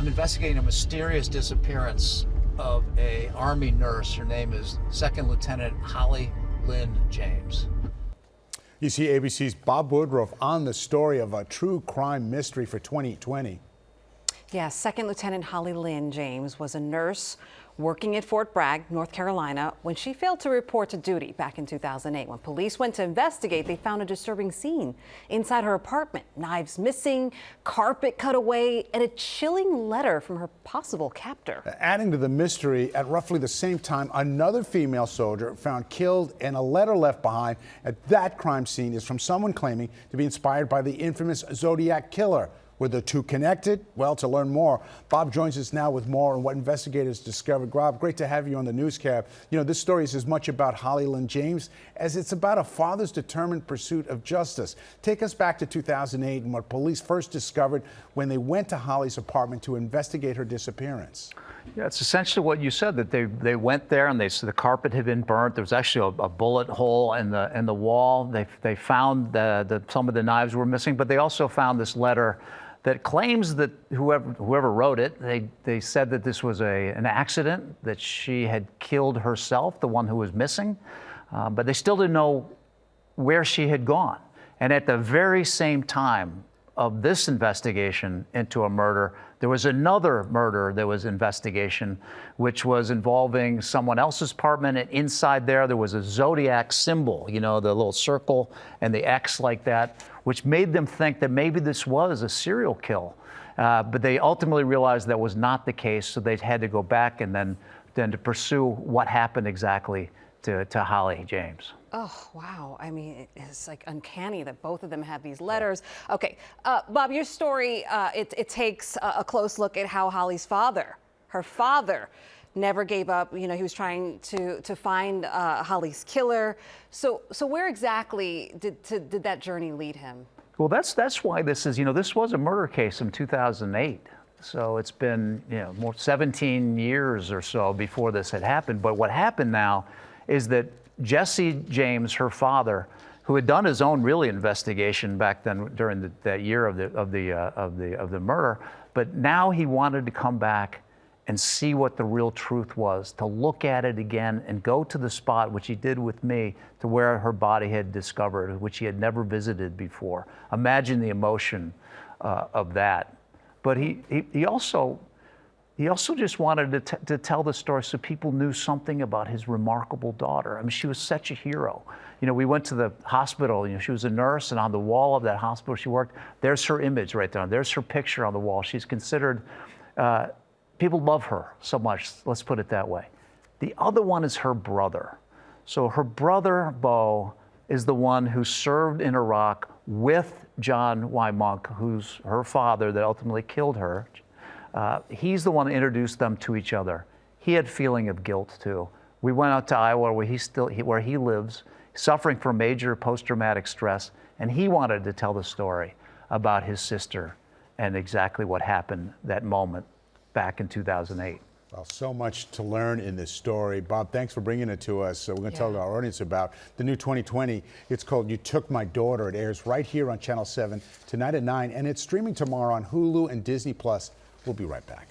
I'm investigating a mysterious disappearance of a Army nurse. Her name is Second Lieutenant Holly Lynn James. You see ABC's Bob Woodruff on the story of a true crime mystery for 2020. Yeah, Second Lieutenant Holly Lynn James was a nurse working at Fort Bragg, North Carolina, when she failed to report to duty back in 2008. When police went to investigate, they found a disturbing scene inside her apartment. Knives missing, carpet cut away, and a chilling letter from her possible captor. Adding to the mystery, at roughly the same time, another female soldier found killed and a letter left behind at that crime scene is from someone claiming to be inspired by the infamous Zodiac killer. Were the two connected? Well, to learn more, Bob joins us now with more on what investigators discovered. Bob, great to have you on the newscast. You know, this story is as much about Holly Lynn James as it's about a father's determined pursuit of justice. Take us back to 2008 and what police first discovered when they went to Holly's apartment to investigate her disappearance. Yeah, it's essentially what you said, that they went there and the carpet had been burnt. There was actually a bullet hole in the wall. They found some of the knives were missing, but they also found this letter that claims that whoever wrote it, they said that this was an accident, that she had killed herself, the one who was missing, but they still didn't know where she had gone. And at the very same time of this investigation into a murder, there was another murder that was investigation, which was involving someone else's apartment, and inside there was a Zodiac symbol, you know, the little circle and the X like that, which made them think that maybe this was a serial kill. But they ultimately realized that was not the case, so they had to go back and then to pursue what happened exactly to Holly James. Oh, wow. I mean, it's like uncanny that both of them have these letters. Okay, Bob, your story, it takes a close look at how Holly's her father, never gave up. You know, he was trying to find Holly's killer. So where exactly did that journey lead him? Well, that's why this is, you know, this was a murder case in 2008. So it's been, you know, more 17 years or so before this had happened. But what happened now is that Jesse James, her father, who had done his own really investigation back then during that year of the murder, but now he wanted to come back and see what the real truth was, to look at it again and go to the spot, which he did with me, to where her body had discovered, which he had never visited before. Imagine the emotion of that. But he also just wanted to tell the story so people knew something about his remarkable daughter. I mean, she was such a hero. You know, we went to the hospital, you know, she was a nurse, and on the wall of that hospital she worked, there's her image right there. There's her picture on the wall. She's considered, people love her so much, let's put it that way. The other one is her brother. So her brother, Bo, is the one who served in Iraq with John Y. Monk, who's her father that ultimately killed her. He's the one that introduced them to each other. He had feeling of guilt too. We went out to Iowa where he lives, suffering from major post-traumatic stress, and he wanted to tell the story about his sister and exactly what happened that moment back in 2008. Well, so much to learn in this story. Bob, thanks for bringing it to us. We're going to tell our audience about the new 2020. It's called You Took My Daughter. It airs right here on Channel 7 tonight at 9, and it's streaming tomorrow on Hulu and Disney+. We'll be right back.